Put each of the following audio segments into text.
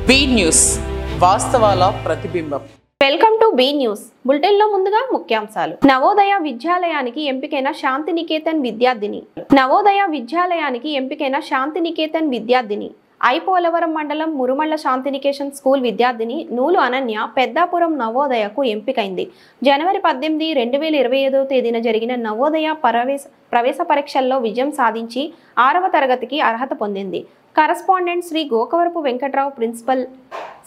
B news వాస్తవాల ప్రతిబింబం. Welcome to be news. Bulletin లో ముందుగా ముఖ్యాంశాలు. నవోదయ విద్యాలయానికి ఎంపికైన శాంతినికేతన్ విద్యార్థిని ఐపోలవరం మండలం మురుమళ్ళ శాంతినికేతన్ స్కూల్ విద్యార్థిని నూలు అనన్య పెద్దాపురం నవోదయకు ఎంపికైంది. జనవరి 18, 2025 తేదీన జరిగిన నవోదయ ప్రవేశ పరీక్షల్లో విజయం సాధించి 6వ తరగతికి అర్హత పొందింది. కరస్పాండెంట్ శ్రీ గోకవరపు వెంకట్రావు, ప్రిన్సిపల్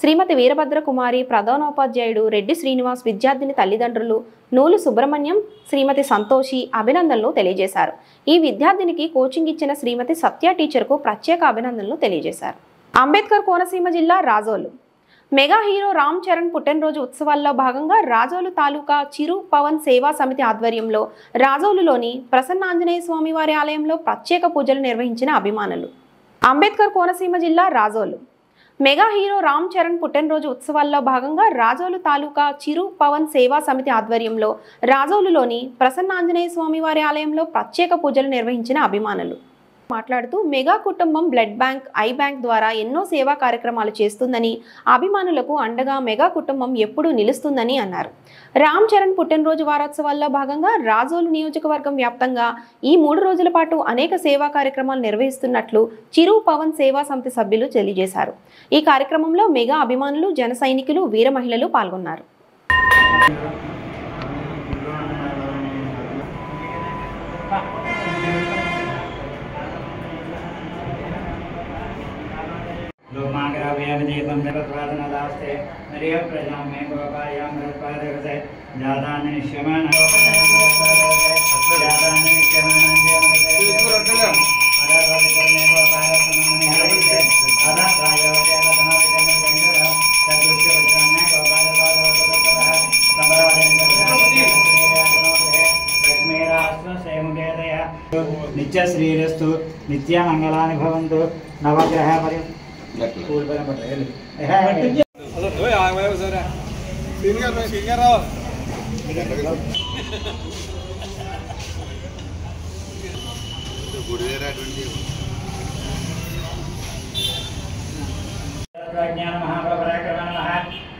శ్రీమతి వీరభద్రకుమారి, ప్రధానోపాధ్యాయుడు రెడ్డి శ్రీనివాస్, విద్యార్థిని తల్లిదండ్రులు నూలు సుబ్రహ్మణ్యం, శ్రీమతి సంతోషి అభినందనలు తెలియజేశారు. ఈ విద్యార్థినికి కోచింగ్ ఇచ్చిన శ్రీమతి సత్య టీచర్కు ప్రత్యేక అభినందనలు తెలియజేశారు. అంబేద్కర్ కోనసీమ జిల్లా రాజోలు మెగా హీరో రామ్ చరణ్ పుట్టినరోజు ఉత్సవాల్లో భాగంగా రాజోలు తాలూకా చిరు పవన్ సేవా సమితి ఆధ్వర్యంలో రాజోలులోని ప్రసన్నాంజనేయ స్వామి వారి ఆలయంలో ప్రత్యేక పూజలు నిర్వహించిన అభిమానులు. అంబేద్కర్ కోనసీమ జిల్లా రాజోలు మెగా హీరో రామ్ చరణ్ పుట్టినరోజు ఉత్సవాల్లో భాగంగా రాజోలు తాలూకా చిరు పవన్ సేవా సమితి ఆధ్వర్యంలో రాజోలులోని ప్రసన్నాంజనేయ స్వామి వారి ఆలయంలో ప్రత్యేక పూజలు నిర్వహించిన అభిమానులు మాట్లాడుతూ మెగా కుటుంబం బ్లడ్ బ్యాంక్, ఐ బ్యాంక్ ద్వారా ఎన్నో సేవా కార్యక్రమాలు చేస్తుందని, అభిమానులకు అండగా మెగా కుటుంబం ఎప్పుడూ నిలుస్తుందని అన్నారు. రామ్ చరణ్ పుట్టినరోజు వారోత్సవాల్లో భాగంగా రాజోలు నియోజకవర్గం వ్యాప్తంగా ఈ 3 రోజుల పాటు అనేక సేవా కార్యక్రమాలు నిర్వహిస్తున్నట్లు చిరు పవన్ సేవా సమితి సభ్యులు తెలియజేశారు. ఈ కార్యక్రమంలో మెగా అభిమానులు, జన సైనికులు, వీర మహిళలు పాల్గొన్నారు. నిత్య శ్రీరస్తు నిత్య మంగళాని భవంతు. నవగ్రహ మరియు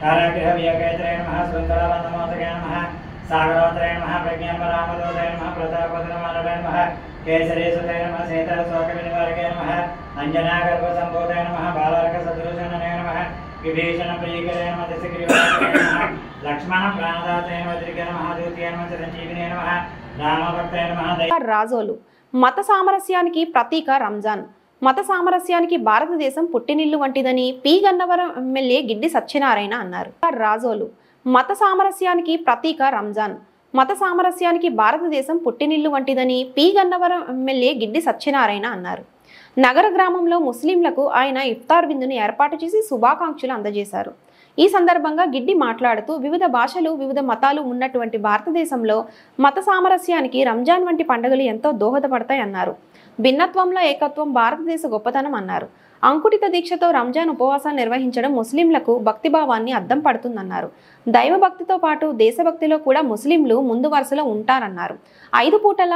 కారాగ్రహ వ్యయకైత్రయ నమః, శృంఖలాబంధమోదకాయ నమః, సాగరోదరాయ నమః, ప్రజ్ఞాపరామదోదయ నమః, ప్రతాపదనమానవాయ నమః, కేసరేశుతాయ నమః, సీతాశోకవినివారకాయ నమః, అంజనాగర్భ సంభూతాయ నమః, బాలార్క సదృశనాయ నమః, విభీషణ ప్రియకరాయ నమః, దశగ్రీవాయ నమః, లక్ష్మణ ప్రాణదాతాయ నమః, త్రికర మహాదూతాయ నమః, చిరంజీవినే నమః, రామభక్తాయ నమః. రాజోలు మత సామరస్యానికి ప్రతీక రంజాన్. మత సామరస్యానికి భారతదేశం పుట్టినిల్లు వంటిదని పి గన్నవరం ఎమ్మెల్యే గిడ్డి సత్యనారాయణ అన్నారు. రాజోలు మత సామరస్యానికి ప్రతీక రంజాన్. మత సామరస్యానికి భారతదేశం పుట్టినిల్లు వంటిదని పి గన్నవరం ఎమ్మెల్యే గిడ్డి సత్యనారాయణ అన్నారు. నగర గ్రామంలో ముస్లింలకు ఆయన ఇఫ్తార్ విందును ఏర్పాటు చేసి శుభాకాంక్షలు అందజేశారు. ఈ సందర్భంగా గిడ్డి మాట్లాడుతూ వివిధ భాషలు, వివిధ మతాలు ఉన్నటువంటి భారతదేశంలో మత సామరస్యానికి రంజాన్ వంటి పండుగలు ఎంతో దోహదపడతాయన్నారు. భిన్నత్వంలో ఏకత్వం భారతదేశ గొప్పతనం అన్నారు. అంకుటిత దీక్షతో రంజాన్ ఉపవాసాలు నిర్వహించడం ముస్లింలకు భక్తిభావాన్ని అద్దం పడుతుందన్నారు. దైవభక్తితో పాటు దేశభక్తిలో కూడా ముస్లింలు ముందు వరుసలో ఉంటారన్నారు. 5 పూటల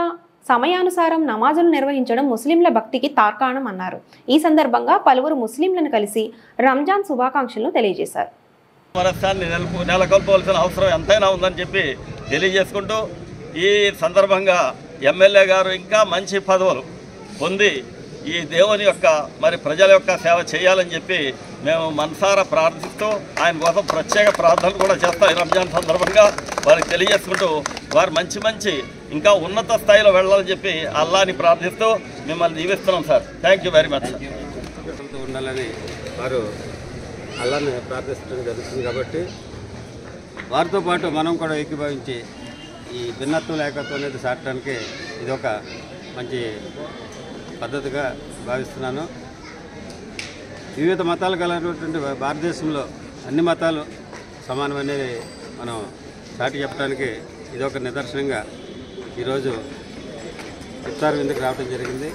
సమయానుసారం నమాజులు నిర్వహించడం ముస్లింల భక్తికి తార్కాణం అన్నారు. ఈ సందర్భంగా పలువురు ముస్లింలను కలిసి రంజాన్ శుభాకాంక్షలను తెలియజేశారు. నెలకొల్పవలసిన అవసరం ఎంతైనా ఉందని చెప్పి తెలియజేసుకుంటూ, ఈ సందర్భంగా ఎమ్మెల్యే గారు ఇంకా మంచి పదవులు పొంది ఈ దేవుని యొక్క ప్రజల యొక్క సేవ చేయాలని చెప్పి మేము మనసారా ప్రార్థిస్తూ ఆయన కోసం ప్రత్యేక ప్రార్థనలు కూడా చేస్తాం. ఈ రంజాన్ సందర్భంగా వారికి తెలియజేసుకుంటూ వారు మంచి ఇంకా ఉన్నత స్థాయిలో వెళ్ళాలని చెప్పి అల్లాని ప్రార్థిస్తూ మిమ్మల్ని దీవిస్తున్నాం sir. Thank you very much. ఉండాలని వారు అల్లాని ప్రార్థించడం జరుగుతుంది కాబట్టి వారితో పాటు మనం కూడా ఏకీభవించి ఈ భిన్నత్వం ఏకత్వం అనేది సాటడానికి ఇది ఒక మంచి పద్ధతిగా భావిస్తున్నాను. వివిధ మతాలు కలిగినటువంటి భారతదేశంలో అన్ని మతాలు సమానమనేది మనం చాటి చెప్పడానికి ఇది ఒక నిదర్శనంగా ఈరోజు ఇఫ్తార్ విందుకు రావడం జరిగింది.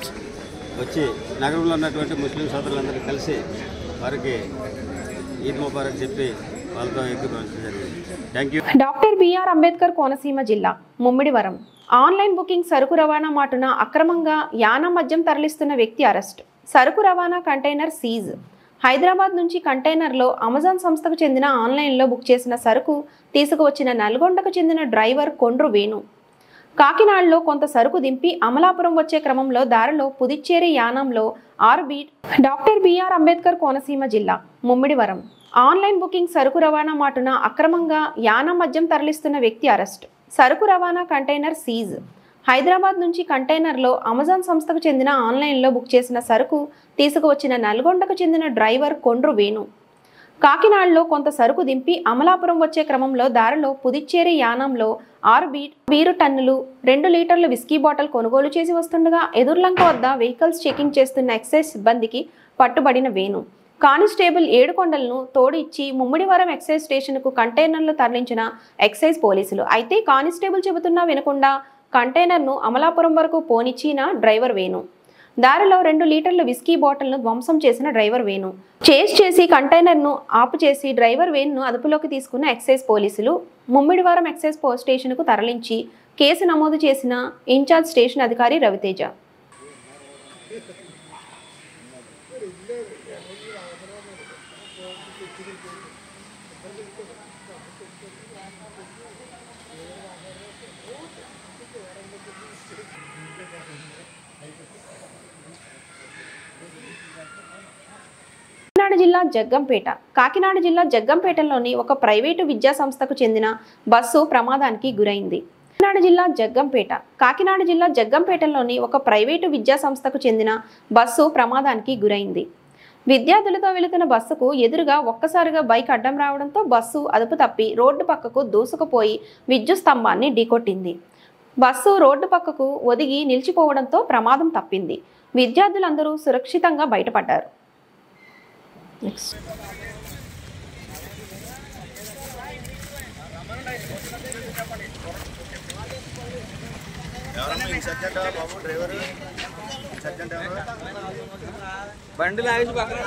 వచ్చి నగరంలో ఉన్నటువంటి ముస్లిం సోదరులందరినీ కలిసి వారికి ఈద్ ముబారక్ చెప్పి వాళ్ళతో ఏకీభవించడం జరిగింది. Thank you. Doctor B R Ambedkar Konaseema జిల్లా ముమ్మిడివరం ఆన్లైన్ బుకింగ్ సరుకు రవాణా మాటున అక్రమంగా యానా మద్యం తరలిస్తున్న వ్యక్తి అరెస్ట్. సరుకు రవాణా కంటైనర్ సీజ్. హైదరాబాద్ నుంచి కంటైనర్లో అమెజాన్ సంస్థకు చెందిన ఆన్లైన్లో బుక్ చేసిన సరుకు తీసుకువచ్చిన నల్గొండకు చెందిన డ్రైవర్ కొండ్రు వేణు కాకినాడలో కొంత సరుకు దింపి అమలాపురం వచ్చే క్రమంలో దారిలో పుదుచ్చేరి యానంలో డాక్టర్ బిఆర్ అంబేద్కర్ కోనసీమ జిల్లా ముమ్మిడివరం ఆన్లైన్ బుకింగ్ సరుకు రవాణా మాటున అక్రమంగా యానం మద్యం తరలిస్తున్న వ్యక్తి అరెస్ట్. సరుకు రవాణా కంటైనర్ సీజ్. హైదరాబాద్ నుంచి కంటైనర్లో అమెజాన్ సంస్థకు చెందిన ఆన్లైన్లో బుక్ చేసిన సరుకు తీసుకువచ్చిన నల్గొండకు చెందిన డ్రైవర్ కొండ్రు వేణు కాకినాడలో కొంత సరుకు దింపి అమలాపురం వచ్చే క్రమంలో దారిలో పుదుచ్చేరి యానంలో 6 బీరు టన్నులు 2 లీటర్ల విస్కీ బాటిల్ కొనుగోలు చేసి వస్తుండగా ఎదుర్లంక వద్ద వెహికల్స్ చెకింగ్ చేస్తున్న ఎక్సైజ్ సిబ్బందికి పట్టుబడిన వేణు కానిస్టేబుల్ ఏడుకొండలను తోడు ఇచ్చి ముమ్మిడివరం ఎక్సైజ్ స్టేషన్కు కంటైనర్లు తరలించిన ఎక్సైజ్ పోలీసులు. అయితే కానిస్టేబుల్ చెబుతున్నా వినకుండా కంటైనర్ను అమలాపురం వరకు పోనిచ్చిన డ్రైవర్ వేణు దారిలో 2 లీటర్ల విస్కీ బాటిల్ను ధ్వంసం చేసిన డ్రైవర్ వేణు చేజ్ చేసి కంటైనర్ను ఆపు చేసి డ్రైవర్ వేణును అదుపులోకి తీసుకున్న ఎక్సైజ్ పోలీసులు ముమ్మిడివరం ఎక్సైజ్ స్టేషన్కు తరలించి కేసు నమోదు చేసిన ఇన్ఛార్జ్ స్టేషన్ అధికారి రవితేజ. కాకినాడ జిల్లా జగ్గంపేటలోని ఒక ప్రైవేటు విద్యా సంస్థకు చెందిన బస్సు ప్రమాదానికి గురైంది. కాకినాడ జిల్లా జగ్గంపేటలోని ఒక ప్రైవేటు విద్యా సంస్థకు చెందిన బస్సు ప్రమాదానికి గురైంది. విద్యార్థులతో వెళుతున్న బస్సుకు ఎదురుగా ఒక్కసారిగా బైక్ అడ్డం రావడంతో బస్సు అదుపు తప్పి రోడ్డు పక్కకు దూసుకుపోయి విద్యుత్ స్తంభాన్ని ఢీకొట్టింది. బస్సు రోడ్డు పక్కకు ఒదిగి నిలిచిపోవడంతో ప్రమాదం తప్పింది. విద్యార్థులందరూ సురక్షితంగా బయటపడ్డారు. నెక్స్ట్ బండి లాగేసి పక్కన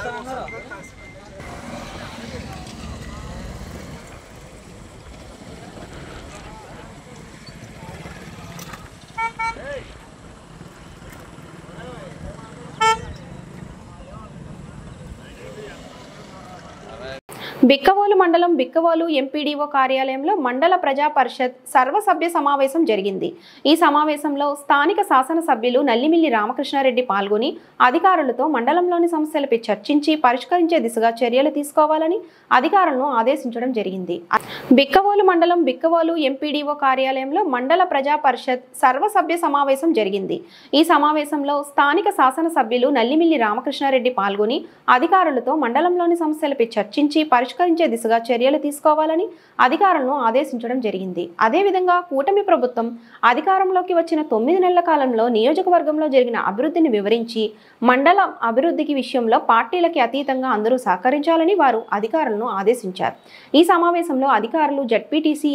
బిక్కవోలు మండలం బిక్కవోలు ఎంపీడీఓ కార్యాలయంలో మండల ప్రజా పరిషత్ సర్వసభ్య సమావేశం జరిగింది. ఈ సమావేశంలో స్థానిక శాసనసభ్యులు నల్లిమిల్లి రామకృష్ణారెడ్డి పాల్గొని అధికారులతో మండలంలోని సమస్యలపై చర్చించి పరిష్కరించే దిశగా చర్యలు తీసుకోవాలని అధికారులను ఆదేశించడం జరిగింది. బిక్కవోలు మండలం బిక్కవోలు ఎంపీడీఓ కార్యాలయంలో మండల ప్రజా పరిషత్ సర్వసభ్య సమావేశం జరిగింది. ఈ సమావేశంలో స్థానిక శాసనసభ్యులు నల్లిమిల్లి రామకృష్ణారెడ్డి పాల్గొని అధికారులతో మండలంలోని సమస్యలపై చర్చించి పరిష్కరించే దిశగా చర్యలు తీసుకోవాలని అధికారులను ఆదేశించడం జరిగింది. అదేవిధంగా కూటమి ప్రభుత్వం అధికారంలోకి వచ్చిన 9 నెలల కాలంలో నియోజకవర్గంలో జరిగిన అభివృద్ధిని వివరించి మండలం అభివృద్ధికి విషయంలో పార్టీలకి అతీతంగా అందరూ సహకరించాలని వారు అధికారులను ఆదేశించారు. ఈ సమావేశంలో అధికారులు, జడ్పీటీసీ,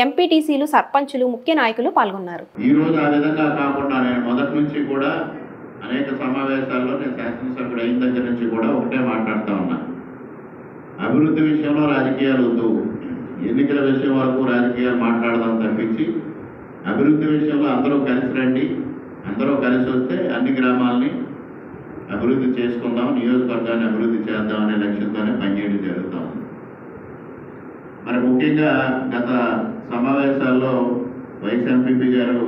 ఎంపీటీసీలు, సర్పంచులు, ముఖ్య నాయకులు పాల్గొన్నారు. ఈ రోజు ఆ విధంగా కాకుండా నేను మొదటి నుంచి కూడా అనేక సమావేశాల్లో నేను శాసనసభ్యుడు అయిన దగ్గర నుంచి కూడా ఒకటే మాట్లాడుతూ ఉన్నా. అభివృద్ధి విషయంలో రాజకీయాలు వద్దు, ఎన్నికల విషయం వరకు రాజకీయాలు మాట్లాడదాం తప్పించి అభివృద్ధి విషయంలో అందరూ కలిసి రండి, అందరూ కలిసి వస్తే అన్ని గ్రామాలని అభివృద్ధి చేసుకుందాం, నియోజకవర్గాన్ని అభివృద్ధి చేద్దాం అనే లక్ష్యంతోనే పనిచేయడం జరుగుతూ ఉంది. మరి ముఖ్యంగా గత సమావేశాల్లో వైస్ ఎంపీపీ గారు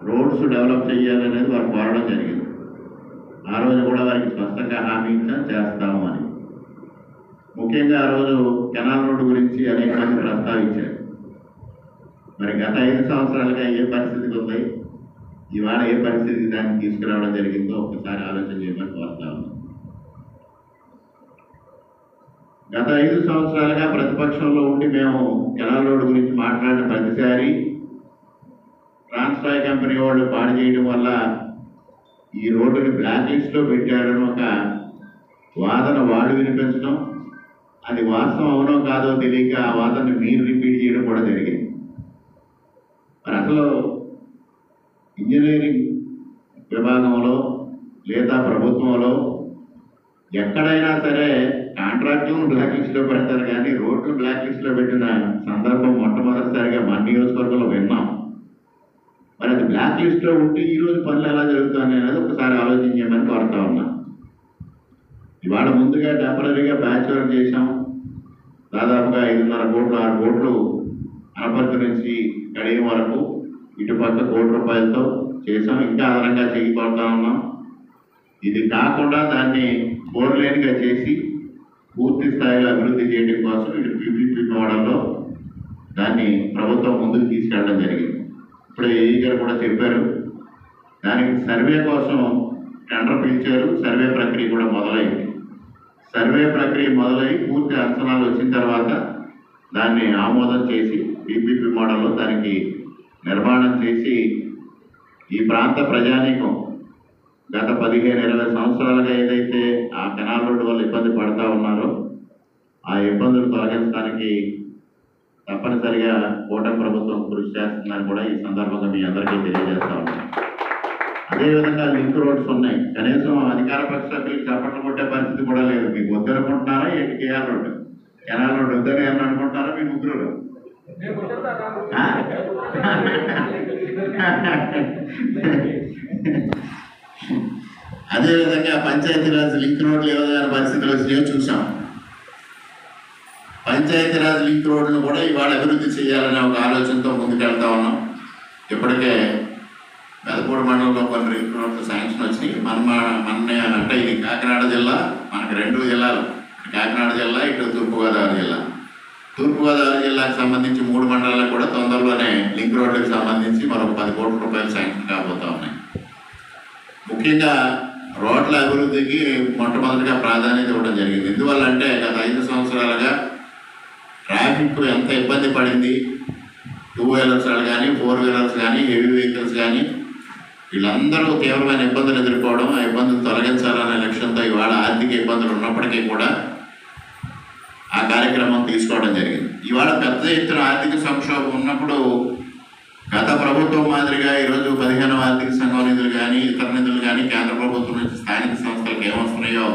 రోడ్స్ డెవలప్ చేయాలనేది వారు కోరడం జరిగింది. ఆ రోజు కూడా వారికి స్పష్టంగా హామీ ఇచ్చాం, చేస్తాము అని. ముఖ్యంగా ఆ రోజు కెనాల్ రోడ్డు గురించి అనేక మంది ప్రస్తావించారు. మరి గత 5 సంవత్సరాలుగా ఏ పరిస్థితికి ఉంది, ఇవాళ ఏ పరిస్థితికి దాన్ని తీసుకురావడం జరిగిందో ఒకసారి ఆలోచన చేయమని కోరుతా ఉన్నాం. గత 5 సంవత్సరాలుగా ప్రతిపక్షంలో ఉండి మేము కెనాల్ రోడ్డు గురించి మాట్లాడిన ప్రతిసారి ట్రాన్స్ఫాయ్ కంపెనీ వాళ్ళు పాడు చేయడం వల్ల ఈ రోడ్డుని బ్లాక్ లిస్ట్లో పెట్టాడని ఒక వాదన వాళ్ళు వినిపించడం, అది వాస్తవం అవునో కాదో తెలియక ఆ వాదనని మీరు రిపీట్ చేయడం కూడా జరిగింది. మరి అసలు ఇంజనీరింగ్ విభాగంలో లేదా ప్రభుత్వంలో ఎక్కడైనా సరే కాంట్రాక్టులను బ్లాక్ లిస్ట్లో పెడతారు, కానీ రోడ్లు బ్లాక్ లిస్ట్లో పెట్టిన సందర్భం మొట్టమొదటిసారిగా మన నియోజకవర్గంలో విన్నాం. మరి అది బ్లాక్ లిస్ట్లో ఉంటే ఈరోజు పనులు ఎలా జరుగుతాయి అనేది ఒకసారి ఆలోచించమని కోరుతా ఉన్నాం. ఇవాళ ముందుగా టెంపరీగా ప్యాచ్ వర్క్ చేశాం. దాదాపుగా 5.5 కోట్లు 6 కోట్లు అనపర్తి నుంచి కడియం వరకు ఇటుపక్క ₹1 చేసాం. ఇంకా అదనంగా చేయబోతా ఉన్నాం. ఇది కాకుండా దాన్ని 4 లేన్గా చేసి పూర్తి స్థాయిలో అభివృద్ధి చేయడం కోసం ఇటు పీపీపీ మోడల్లో దాన్ని ప్రభుత్వం ముందుకు తీసుకెళ్ళడం జరిగింది. ఇప్పుడు ఏఈ గారు కూడా చెప్పారు, దానికి సర్వే కోసం టెండర్ పిలిచారు. సర్వే ప్రక్రియ కూడా మొదలైంది. సర్వే ప్రక్రియ మొదలై పూర్తి అంచనాలు వచ్చిన తర్వాత దాన్ని ఆమోదం చేసి పీపీపీ మోడల్లో దానికి నిర్మాణం చేసి ఈ ప్రాంత ప్రజానీకం గత 15-20 సంవత్సరాలుగా ఏదైతే ఆ కెనాల్ రోడ్డు వల్ల ఇబ్బంది పడతా ఉన్నారో ఆ ఇబ్బందులు తొలగించడానికి తప్పనిసరిగా కూటమి ప్రభుత్వం కృషి చేస్తుందని కూడా ఈ సందర్భంగా మీ అందరికీ తెలియజేస్తా ఉన్నాను. అదేవిధంగా లింక్ రోడ్స్ ఉన్నాయి. కనీసం అధికార పక్ష సభ్యులకు చప్పట్లు కొట్టే పరిస్థితి కూడా లేదు. మీకు వద్దనుకుంటున్నారా ఏంటి? కేఆర్ రోడ్డు కెనాల్ రోడ్డు వద్దని ఏమని అనుకుంటున్నారా మీ ముగ్గురు? అదేవిధంగా పంచాయతీరాజ్ లింక్ రోడ్లు ఏ విధమైన పరిస్థితులు వచ్చినాయో చూసాం. పంచాయతీరాజ్ లింక్ రోడ్లను కూడా ఇవాళ అభివృద్ధి చేయాలనే ఒక ఆలోచనతో ముందుకెళ్తా ఉన్నాం. ఇప్పటికే పెదపూడి మండలంలో కొన్ని లింక్ రోడ్లు శాంక్షన్ వచ్చినాయి. అంటే ఇది కాకినాడ జిల్లా, మనకు 2 జిల్లాలు, కాకినాడ జిల్లా, ఇటు తూర్పుగోదావరి జిల్లా. తూర్పుగోదావరి జిల్లాకు సంబంధించి 3 మండలాలకు కూడా తొందరలోనే లింక్ రోడ్లకు సంబంధించి మరొక ₹10 కోట్ల శాంక్షన్ కాబోతా ఉన్నాయి. ముఖ్యంగా రోడ్ల అభివృద్ధికి మొట్టమొదటిగా ప్రాధాన్యత ఇవ్వడం జరిగింది. ఎందువల్ల అంటే గత 5 సంవత్సరాలుగా ట్రాఫిక్ ఎంత ఇబ్బంది పడింది. 2 వీలర్స్ కానీ 4 వీలర్స్ కానీ హెవీ వెహికల్స్ కానీ వీళ్ళందరూ తీవ్రమైన ఇబ్బందులు ఎదుర్కోవడం, ఆ ఇబ్బందులు తొలగించాలనే లక్ష్యంతో ఇవాళ ఆర్థిక ఇబ్బందులు ఉన్నప్పటికీ కూడా ఆ కార్యక్రమం తీసుకోవడం జరిగింది. ఇవాళ పెద్ద ఎత్తున ఆర్థిక సంక్షోభం ఉన్నప్పుడు గత ప్రభుత్వం మాదిరిగా ఈరోజు 15వ ఆర్థిక సంఘం నిధులు కానీ ఇతర నిధులు కానీ కేంద్ర ప్రభుత్వం నుంచి స్థానిక సంస్థలకు ఏమొస్తున్నాయో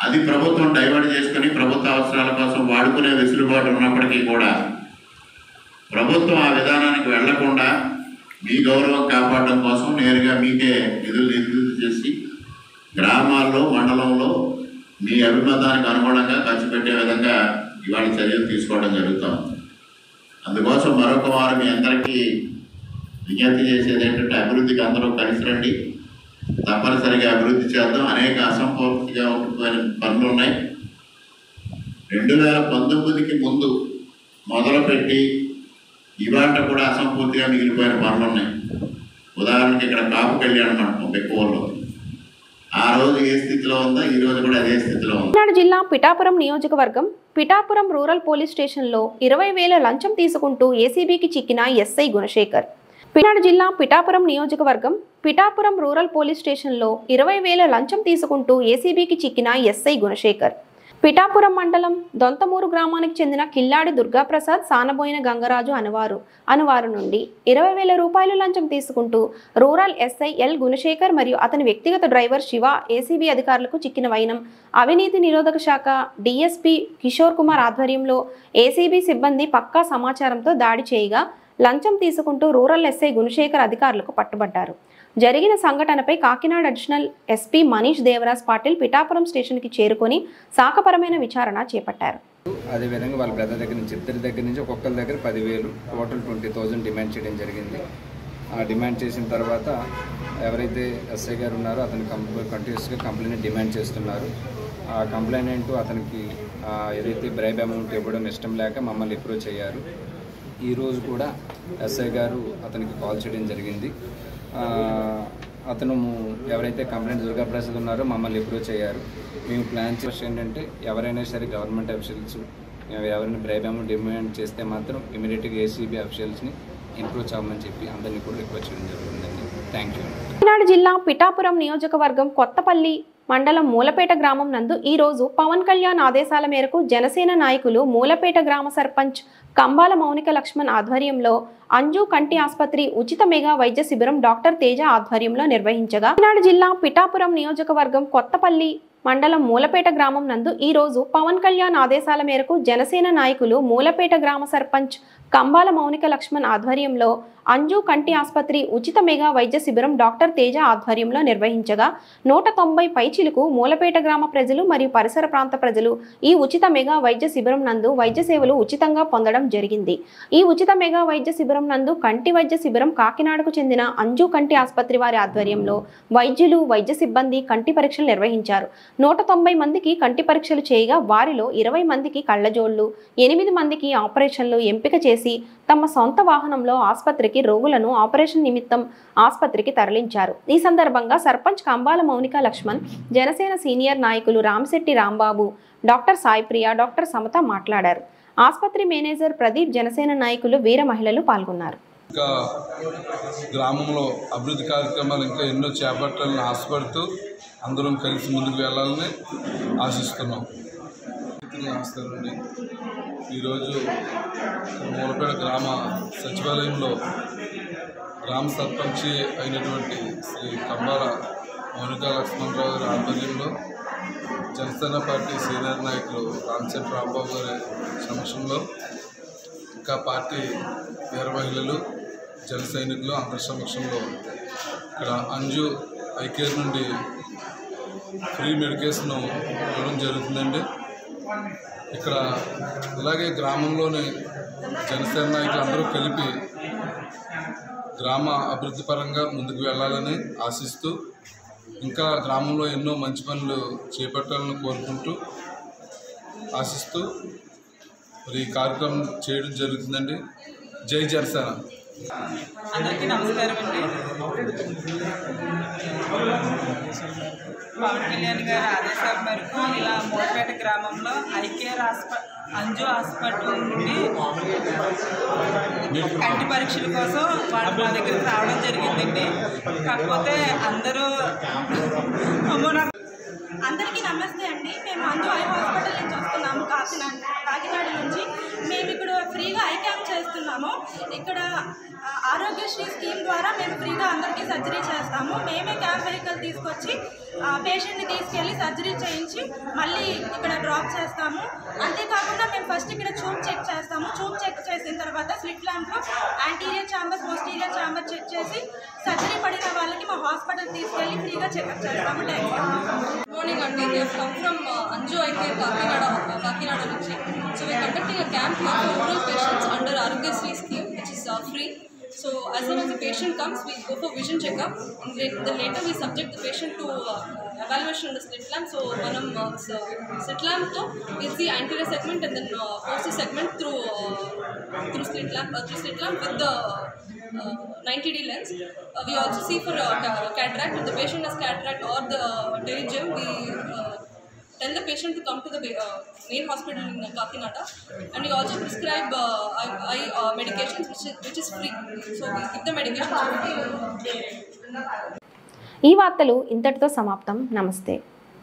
అది ప్రభుత్వం డైవర్ట్ చేసుకుని ప్రభుత్వ అవసరాల కోసం వాడుకునే వెసులుబాటు ఉన్నప్పటికీ కూడా ప్రభుత్వం ఆ విధానానికి వెళ్లకుండా మీ గౌరవం కాపాడడం కోసం నేరుగా మీకే నిధులు నిర్ధారణ చేసి గ్రామాల్లో మండలంలో మీ అభిమతానికి అనుగుణంగా ఖర్చు పెట్టే విధంగా ఇవాళ చర్యలు తీసుకోవడం జరుగుతుంది. అందుకోసం మరొక వారు మీ అందరికీ విజ్ఞప్తి చేసేది ఏంటంటే అభివృద్ధికి అందరూ కలిసి రండి. తప్పనిసరిగా అభివృద్ధి చేద్దాం. అనేక అసంపూర్తిగా ఉండిపోయిన పనులు ఉన్నాయి. 2019కి ముందు మొదలుపెట్టి ఇవాళ కూడా అసంపూర్తిగా మిగిలిపోయిన పనులు ఉన్నాయి. ఉదాహరణకి ఇక్కడ కాపు కళ్యాణ మండపం ఎక్కువలో ఆ రోజు ఏ స్థితిలో ఉందో ఈ రోజు కూడా అదే స్థితిలో ఉంది. కాకినాడ జిల్లా పిఠాపురం నియోజకవర్గం పిఠాపురం రూరల్ పోలీస్ స్టేషన్లో 20,000 లంచం తీసుకుంటూ ఏసీబీకి చిక్కిన ఎస్ఐ గుణశేఖర్. కాకినాడ జిల్లా పిఠాపురం నియోజకవర్గం పిఠాపురం రూరల్ పోలీస్ స్టేషన్లో 20,000 లంచం తీసుకుంటూ ఏసీబీకి చిక్కిన ఎస్ఐ గుణశేఖర్. పిఠాపురం మండలం దొంతమూరు గ్రామానికి చెందిన కిల్లాడి దుర్గాప్రసాద్, సానబోయిన గంగరాజు అనువారు నుండి 20,000 రూపాయలు లంచం తీసుకుంటూ రూరల్ ఎస్ఐ ఎల్ గుణశేఖర్ మరియు అతని వ్యక్తిగత డ్రైవర్ శివ ఏసీబీ అధికారులకు చిక్కిన వైనం అవినీతి నిరోధక శాఖ డీఎస్పీ కిషోర్ కుమార్ ఆధ్వర్యంలో ఏసీబీ సిబ్బంది పక్కా సమాచారంతో దాడి చేయగా లంచం తీసుకుంటూ రూరల్ ఎస్ఐ గుణశేఖర్ అధికారులకు పట్టుబడ్డారు. జరిగిన సంఘటనపై కాకినాడ అడిషనల్ ఎస్పీ మనీష్ దేవరాజ్ పాటిల్ పిఠాపురం స్టేషన్కి చేరుకొని శాఖపరమైన విచారణ చేపట్టారు. అదేవిధంగా వాళ్ళ బ్రదర్ దగ్గర నుంచి ఇద్దరి దగ్గర నుంచి ఒక్కొక్కరి దగ్గర 10,000 టోటల్ 20,000 డిమాండ్ చేయడం జరిగింది. ఆ డిమాండ్ చేసిన తర్వాత ఎవరైతే ఎస్ఐ గారు ఉన్నారో అతను కంటిన్యూస్గా కంప్లైంట్ డిమాండ్ చేస్తున్నారు. ఆ కంప్లైంట్ అతనికి ఏదైతే బ్రైబ్ అమౌంట్ ఇవ్వడం ఇష్టం లేక మమ్మల్ని అప్రోచ్ అయ్యారు. ఈరోజు కూడా ఎస్ఐ గారు అతనికి కాల్ చేయడం జరిగింది. అతను ఎవరైతే కంప్లైంట్ దుర్గాప్రసాద్ ఉన్నారో మమ్మల్ని అప్రోచ్ అయ్యారు. మేము ప్లాన్ చేసి ఏంటంటే ఎవరైనా సరే గవర్నమెంట్ అఫీషియల్స్ ఎవరైనా బ్రైబ్ అమౌంట్ డిమాండ్ చేస్తే మాత్రం ఇమీడియట్గా ఏసీబీ అఫీషియల్స్ని అప్రోచ్ అవ్వమని చెప్పి అందరినీ కూడా రిక్వెస్ట్ చేయడం జరుగుతుందండి. Thank you. కాకినాడ జిల్లా పిఠాపురం నియోజకవర్గం కొత్తపల్లి మండలం మూలపేట గ్రామం నందు ఈ రోజు పవన్ కళ్యాణ్ ఆదేశాల మేరకు జనసేన నాయకులు మూలపేట గ్రామ సర్పంచ్ కంబాల మౌనిక లక్ష్మణ్ ఆధ్వర్యంలో అంజు కంటి ఆసుపత్రి ఉచిత మెగా వైద్య శిబిరం డాక్టర్ తేజ ఆధ్వర్యంలో నిర్వహించగా కాకినాడ జిల్లా పిఠాపురం నియోజకవర్గం కొత్తపల్లి మండలం మూలపేట గ్రామం నందు ఈ రోజు పవన్ కళ్యాణ్ ఆదేశాల మేరకు జనసేన నాయకులు మూలపేట గ్రామ సర్పంచ్ కంబాల మౌనిక లక్ష్మణ్ ఆధ్వర్యంలో అంజు కంటి ఆసుపత్రి ఉచిత మెగా వైద్య శిబిరం డాక్టర్ తేజ ఆధ్వర్యంలో నిర్వహించగా 190 పైచిలకు మూలపేట గ్రామ ప్రజలు మరియు పరిసర ప్రాంత ప్రజలు ఈ ఉచిత మెగా వైద్య శిబిరం నందు వైద్య సేవలు ఉచితంగా పొందడం జరిగింది. ఈ ఉచిత మెగా వైద్య శిబిరం నందు కంటి వైద్య శిబిరం కాకినాడకు చెందిన అంజు కంటి ఆసుపత్రి వారి ఆధ్వర్యంలో వైద్యులు వైద్య సిబ్బంది కంటి పరీక్షలు నిర్వహించారు. 190 మందికి కంటి పరీక్షలు చేయగా వారిలో 20 మందికి కళ్ళజోళ్లు, 8 మందికి ఆపరేషన్లు ఎంపిక చేసి తమ సొంత వాహనంలో ఆసుపత్రికి రోగులను ఆపరేషన్ నిమిత్తం ఆసుపత్రికి తరలించారు. ఈ సందర్భంగా సర్పంచ్ కంబాల మౌనిక లక్ష్మణ్, జనసేన సీనియర్ నాయకులు రామశెట్టి రాంబాబు, డాక్టర్ సాయిప్రియ, డాక్టర్ సమత మాట్లాడారు. ఆసుపత్రి మేనేజర్ ప్రదీప్, జనసేన నాయకులు, వీర మహిళలు పాల్గొన్నారు. ఇంకా గ్రామంలో అభివృద్ధి కార్యక్రమాలు ఇంకా ఎన్నో చేపట్టాలని ఆశపడుతూ అందరం కలిసి ముందుకు వెళ్ళాలని ఆశిస్తున్నాం. నమస్కారం అండి. ఈరోజు మూలపేట గ్రామ సచివాలయంలో గ్రామ సర్పంచి అయినటువంటి శ్రీ కంబాల మౌనిక లక్ష్మణరావు గారి ఆధ్వర్యంలో జనసేన పార్టీ సీనియర్ నాయకులు రామశెట్టి రాంబాబు గారి సమక్షంలో ఇంకా పార్టీ వీర మహిళలు, జన సైనికులు అందరి సమక్షంలో ఇక్కడ అంజు ఐకేర్ నుండి ఫ్రీ మెడికేషన్ ఇవ్వడం జరుగుతుందండి. ఇక్కడ ఇలాగే గ్రామంలోని జనసేన నాయకులు అందరూ కలిపి గ్రామ అభివృద్ధి పరంగా ముందుకు వెళ్ళాలని ఆశిస్తూ ఇంకా గ్రామంలో ఎన్నో మంచి పనులు చేపట్టాలని కోరుకుంటూ ఆశిస్తూ మరి ఈ కార్యక్రమం చేయడం జరుగుతుందండి. జై జనసేన. అందరికీ నమస్కారం అండి. పవన్ కళ్యాణ్ గారి ఆదేశాల మేరకు ఇలా మూలపేట గ్రామంలో ఐకేర్ అంజు హాస్పిటల్ నుండి కంటి పరీక్షల కోసం వాళ్ళు మా దగ్గరికి రావడం జరిగిందండి. కాకపోతే అందరికీ నమస్తే అండి. మేము అంజు ఐ హాస్పిటల్ నుంచి వస్తున్నాము, కాకినాడ నుంచి. మేము ఇక్కడ ఫ్రీగా ఐ క్యాంప్ చేస్తున్నాము. ఇక్కడ ఆరోగ్యశ్రీ స్కీమ్ ద్వారా మేము ఫ్రీగా అందరికీ సర్జరీ చేస్తాము. మేమే క్యాంప్ వెహికల్ తీసుకొచ్చి పేషెంట్ని తీసుకెళ్ళి సర్జరీ చేయించి మళ్ళీ ఇక్కడ డ్రాప్ చేస్తాము. అంతేకాకుండా మేము ఫస్ట్ ఇక్కడ చూప్ చెక్ చేస్తాము. చూప్ చెక్ చేసిన తర్వాత స్లిట్ ల్యాంప్లో anterior chamber, posterior chamber check చేసి సర్జరీ పడిన వాళ్ళకి మా హాస్పిటల్ తీసుకెళ్ళి ఫ్రీగా చెకప్ చేస్తాము. Morning Andy, we have come from Anju Eye Care Kakinada Nuchi. So we are conducting a camp here for rural patients under Arogyasri scheme, which is free. So as soon as the patient comes, we go for vision checkup, and then later we subject the patient to evaluation on the slit lamp. So manam slit lamp to we see anterior segment and then posterior segment through slit lamp with the 90D lens. We also see for cataract. If the patient has cataract or the pterygium, we tell the patient to come to the main hospital in Kakinada, and we also prescribe eye medications which is free. So we give the medications for free. ఈ వార్తలు ఇంతటితో సమాప్తం. నమస్తే.